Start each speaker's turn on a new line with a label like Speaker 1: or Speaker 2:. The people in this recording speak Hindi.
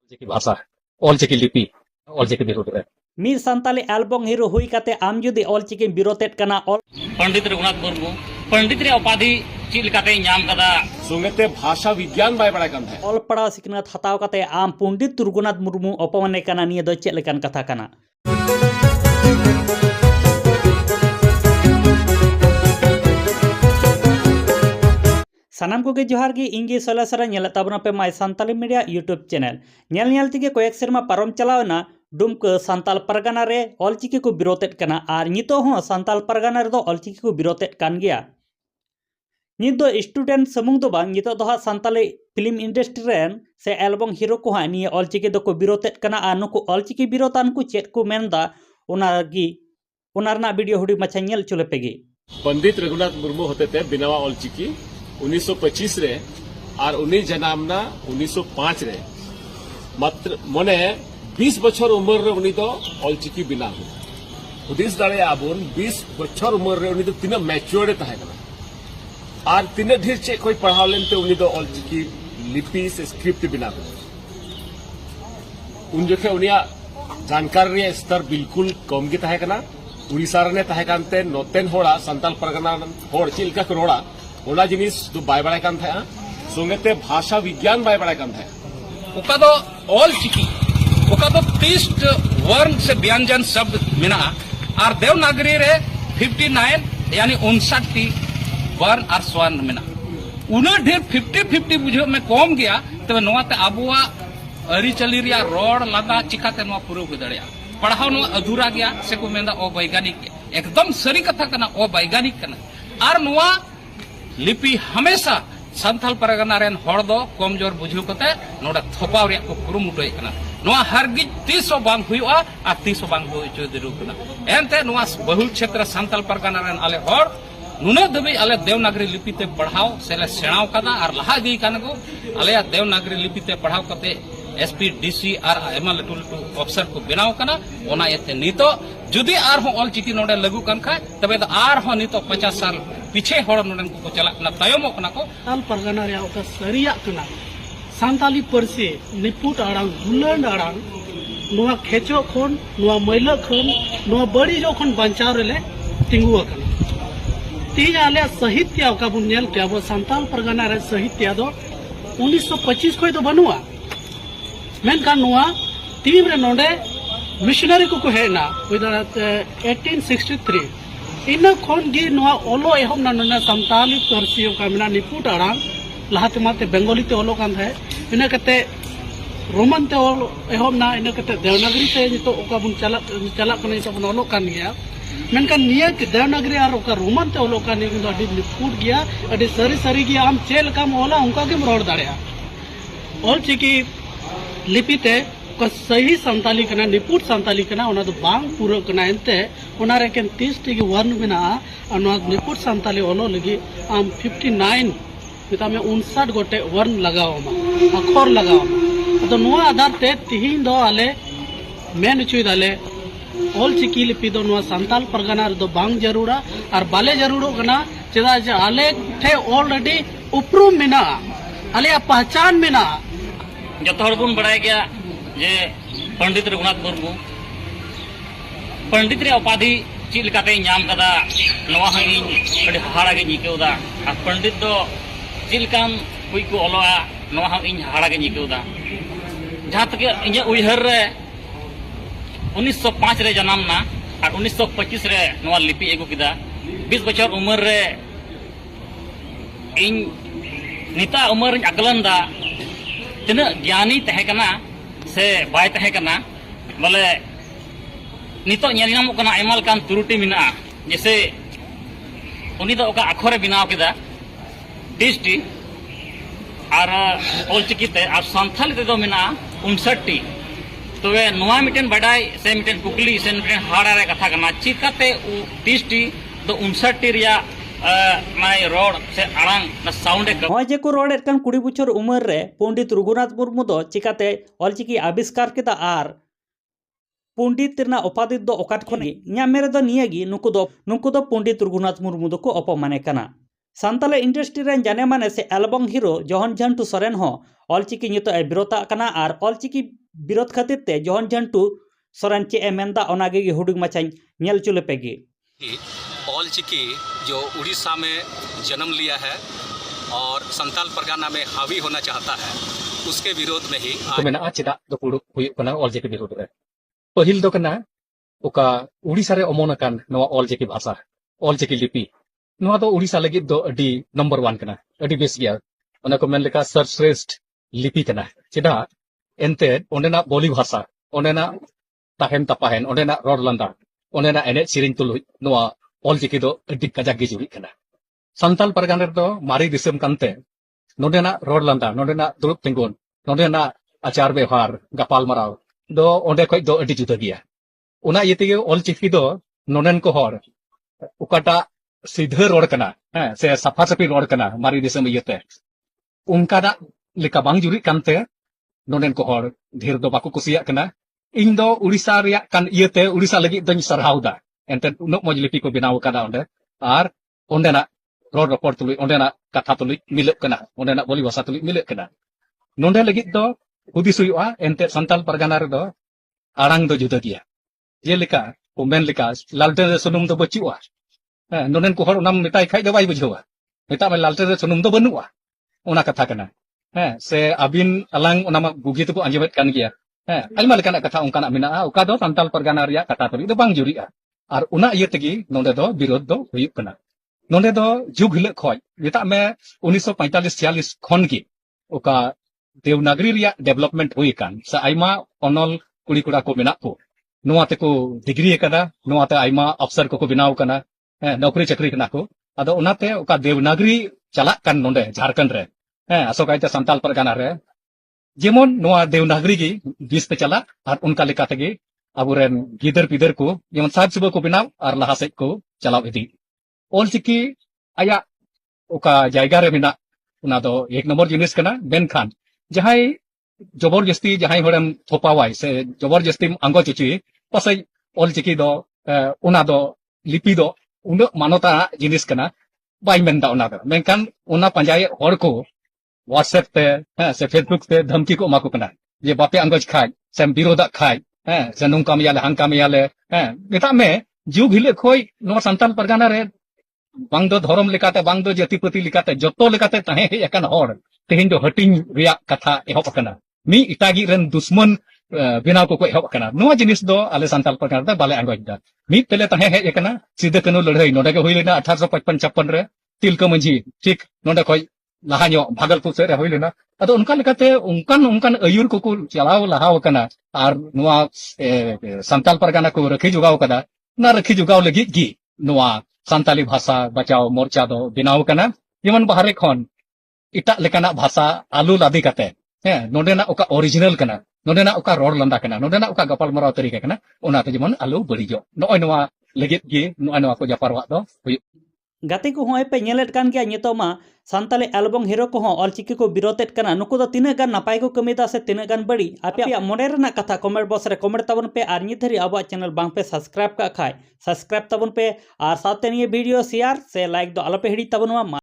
Speaker 1: ऑलचिकी भाषा ऑलचिकी लिपि ऑलचिकी विरोध रे
Speaker 2: मीर संताली एल्बम हीरो हुई काते आम जुदी ऑलचिकी विरोधेत कना
Speaker 3: पंडित रघुनाथ मुर्मू पंडित रे उपाधि चीज लेकाते नाम कदा
Speaker 4: संगते भाषा विज्ञान बाय बड़ा कन है
Speaker 2: ऑल पढ़ा सिखनात हताव काते आम पंडित रघुनाथ मुर्मू अपमाने कना निये दो चेद लेकान कथा कना। सानाम को जोहार गी इंगी सोलेसरा नेल ताबना पे my Santali media YouTube channel नेल नेल तिगे कोयेक सेरमा पारम चलावना डुमका संताल परगना रे ऑलचिकी को विरोधेत कना आर नितो हो संताल परगना रे दो ऑलचिकी को विरोधेत कान गया। नित दो स्टूडेंट समूंग दो बांग नितो दो संताली फिल्म इंडस्ट्री रेन से एल्बम हीरो को हा निये ऑलचिकी दो को विरोधेत कना आर नुको ऑलचिकी विरोधान को चेत को मेनदा ओनागी ओनारना वीडियो हुडी मछा नेल चुले पेगी।
Speaker 4: पंडित रघुनाथ मुर्मू होते थे बिनावा ऑलचिकी 1925 रे और उन्हीं जनामना 1905 रे मात्र मने 20 बछर उम्र रे उन्हीं तो ऑलचिकी बिना हुदिस दाड़े आबुन 20 बछर उम्र रे उन्हीं तो तीन मैच्योर तहे कना और तीन ढेर चे कोई पढ़ाव लेन ते उन्हीं तो ऑलचिकी लिपि से स्क्रिप्ट बिना उन जोखे उनिया जानकार रे स्तर बिल्कुल कम गे तहे कना उड़ीसा रे तहे कानते नोतेन होड़ा संताल परगना होड़ चिलका करोड़ा ओना जिनिस दो बाय बड़ा कान था संगते भाषा विज्ञान बाय बड़ा कान था
Speaker 3: ओका दो ऑलचिकी ओका दो 30 वर्ण से व्यंजन शब्द मिना और देवनागरी रे 59 यानी 59 वर्ण और स्वर्ण मिना उना ढेर 50-50 बुझो में कम गया तबे नोते आबुआ अरिचली रिया रोड लादा चिकाते नो पूरा हो दड़िया पढ़ाव नो अधूरा गया से को मेंदा अवैज्ञानिक एकदम सरी कथा कना अवैज्ञानिक कना और नोआ लिपि हमेशा संथाल परगना रेन हड़ दो कमजोर बुझू कते नोडा थोपाव रे को कुरुमुटोय कना नोआ हरगिज 300 बांग हुआ आ 300 बांग हो चो दिरु कना एनते नोआ बहुल क्षेत्र संथाल परगना रेन आले हड़ नुने दबी आले देवनागरी लिपि ते पढ़ाव सेले सेणाव कदा और लहा दी कान को आले देवनागरी लिपि ते पढ़ाव कते एसपी डीसी और एमा लटू लटू अफसर को बनाव कना ओना एते नितो जुदी आर हो ऑलचिकी नोडे लागू कन खा तबे तो आर हो नितो 50 साल पीछे हड़ नोडन को चला कना तयमो कना को
Speaker 5: संताल परगना रे ओका सरिया कना संताली परसे निपुट आड़ांग बुलंद आड़ांग नोआ खेचो खन नोआ मैला खन नोआ बड़ी जो खन बंचाव रेले तिंगु कना तीज आले साहित्य ओका बुन नेल के अब संताल परगना रे साहित्य दो 1925 कोई तो बनुआ मेनखान नोआ तीन रे नोडे मिशनरी को हेना 1863 इन खन गे नोआ ओलो एहम ना नोना संताली परसी ओका मेना निपुट आड़ांग लहाते माते बेंगोली ते ओलो कान है इन कते रोमन ते ओलो एहम ना इन कते देवनागरी ते नितो ओका बुन चला कने तो बन ओलो कान गया मेनखान निया के देवनागरी और ओका रोमन ते ओलो कान नितो अडी निपुट गया अडी सरी सरी गया आम चेल काम ओला उनका के रोड दाड़या ऑलचिकी लिपि ते का सही संताली कना निपुट संताली कना ओना दो बांग पूरा कना एनते ओना रे केन 30 टी वर्ण बिना ओना निपुट संताली ओलो लगी आम 59 मिता में 59 गोटे वर्ण लगाओ मा अक्षर लगाओ तो नुआ आधार ते तिहिन दो आले मेन चुई दाले ऑलचिकी लिपि दो नुआ संताल परगना दो बांग जरूरा और बाले जरूरो कना चेदा जे आले थे ऑलरेडी उपरूम मिना आले पहचान मिना
Speaker 3: जत हड़ बुन बड़ाय गया जे पंडित रघुनाथ मुर्मू पंडित रे उपाधि चीज लेकाते नाम कदा नवा हई अडी हाड़ा गे निकेउदा आ पंडित दो चिलकान हुई को ओलोआ नवा हई हाड़ा गे निकेउदा जहां तक इने उइहर रे 1905 रे जन्मना और 1925 रे नवा लिपि एगु किदा 20 बछर उम्र रे इन निता उम्र अकलन दा तना ज्ञानी तहे कना से बाय तहे कना बोले नितो नेलिनाम कना एमल कान तुरुटी मिना जैसे उनी दो ओका अखरे बिनाव केदा 30 टी और ऑलचिकी ते और संथाली ते दो मिना 59 टी तबे नोआ मिटेन बडाय से मिटेन कुकली से मिटेन हाड़ा रे कथा कना चिकाते 30 टी तो 59 टी रिया माय रोड से आड़ांग ना साउंड एक
Speaker 2: होय जे को रोड कन 20 बछर उम्र रे पंडित रघुनाथ मुर्मू दो चिकाते ऑलचिकी आविष्कार केदा आर पंडित तना उपाधि दो ओकाट खने न्या मेरे दो नियागी नुको दो पंडित रघुनाथ मुर्मू दो को अपमाने कना सान्ताली इंडस्ट्री रेन जाने माने से एल्बम हिरो जोहन झंटू सोरेन हो ऑलचिकी नितो ए विरोधा कना आर ऑलचिकी विरोध खातिर ते जोहन झंटू सोरेन चे ए मेंदा ओनागे गी हुडुग मचाई नेल चुले पेगी
Speaker 6: ऑलचिकी जो उड़ीसा में जन्म लिया है और संताल परगना में हावी होना चाहता है, उसके विरोध में ही
Speaker 1: को मेना चेदा दो पुडुक हुई कना ऑलचिकी विरोध रे पहिल दो कना ओका उड़ीसा रे ओमोन अकान नवा ऑलचिकी भाषा ऑलचिकी लिपि नवा दो उड़ीसा लगी दो अडी नंबर 1 कना अडी बेस गया ओना को मेन लेका सर्वश्रेष्ठ लिपि कना चेदा एनते ओंडेना बोली भाषा ओंडेना ताहेन तापाहेन ओंडेना रोड लंदा ओंडेना एने सिरिन तुलुई नवा ऑलचिकी दो अडी कजाक गी जुरी कना संताल परगना रे दो मारी दिसम कानते नोडेना रोड लंदा नोडेना दुरुप तिंगुन नोडेना आचार व्यवहार गपाल मराव दो ओंडे खय दो अडी जुदा गिया उना इयेते ऑलचिकी दो नोडेन को हर उकाटा सीधा रोड कना से सफा सफी रोड कना मारी दिसम इयेते उनकाना लेका बांग जुरी कानते नोडेन को हर ढेर दो बाको कुसिया कना इन दो उड़ीसा रिया कान इयेते उड़ीसा लगी दኝ सरहाउदा एंते उनक मज लिपि को बनाव कादा ओंडे आर ओंडेना रोड रपort तुलुई ओंडेना कथा तुलुई मिलक कना ओंडेना बोली भाषा तुलुई मिलक कना नोंडे लगी दो हुदिस हुआ एंते संताल परगना रे दो आड़ांग दो जुदा गिया जेलेका उमेन लेका लालटेन रे सुनुम दो बचुआ नोंडेन को हर ओनाम मेताय खाय दो बाय बुझावा मेता में लालटेन रे सुनुम दो बनुआ ओना कथा कना से अबिन अलांग ओनामा गुगी तो अंजमेत कान गिया आइमा लेकाना कथा उनकाना मेना ओका दो संताल परगना रिया कथा तुलुई दो बांग जुरिया आर उना इये तेगी नोंडे दो विरोध दो हुयुक कना नोंडे दो जुग हिल खय मेता में 1945-46 खन की ओका देवनागरी रिया डेवलपमेंट हुई कान से आइमा ओनल कुड़ी कुड़ा को मेना को नोआ ते को डिग्री कदा नोआ ते आइमा अफसर को बनाव कना नौकरी चाकरी कना को अदो ओनाते ओका देवनागरी चला कान नोंडे झारखंड रे असोकाइते संताल परगना रे जेमन नोआ देवनागरी गी बीस पे चला और उनका लेका तेगी अबुरेन गिदर पिदर को जेमन साहब सुबह को बनाव और लहा सेज को चलाव इदी ऑलचिकी आया ओका जायगा रे मेना उना दो एक नंबर जिनिस कना बेनखान जहां जबरदस्ती जहां हरम थोपावाय से जबरदस्ती अंगो चुची पसै ऑलचिकी दो उना दो लिपि दो उन मानवता जिनिस कना बाय मेनदा उना दो मेनखान उना पंजाय हर को व्हाट्सएप पे से फेसबुक पे धमकी को माको कना जे बापे अंगज खाय से विरोधा खाय से नुंका मियाले हंका मियाले मेता में जुग हिले खोय नो संताल परगना रे बांग दो धर्म लेकाते बांग दो जातिपति लेकाते जतो लेकाते ताहे हे एकन हर तेहिन दो हटिंग रिया कथा एहब कना मी इटागी रेन दुश्मन बिनाव को एहब कना नो जिनिस दो आले संताल परगना रे बाले आंगोजदा मी तेले ताहे हे एकना सीधे कनो लड़ाई नोडे के होइलेना 1855-56 रे तिलका मंझी ठीक नोडे खय लाहाño भागलपुर से रे होइलेना अदो उनका लेकाते उनकान अयुर को चलाव लहाव कना आर नोआ संताल परगना को रखी जुगाव कदा ना रखी जुगाव लगी गी नोआ संताली भाषा बचाओ मोर्चा दो बनाव कना जेमन बाहरे खन इटा लेकाना भाषा आलू लादी कते नोडेना ओका ओरिजिनल कना नोडेना ओका रोड लंदा कना नोडेना ओका गपाल मराव तरीका कना ओनाते जेमन आलू बड़िजो नोय नोआ लगित गी नोय नोआ को जापारवा दो हुई
Speaker 2: गाते को होय पे नेलेट कान गया नितोमा सान्ताली एल्बम हिरो को ऑलचिकी को विरोधेत कना नुको दो तीना गान नापाय को कमीदा से तीना गान बड़ी आपे मोने रेना कथा कमेंट बॉक्स रे कमेंट ताबन पे आर निधरी अब चैनल बांग पे सब्सक्राइब का खाय सब्सक्राइब ताबन पे आर साथे निये वीडियो शेयर से लाइक दो आलो पे हिड़ी ताबन मा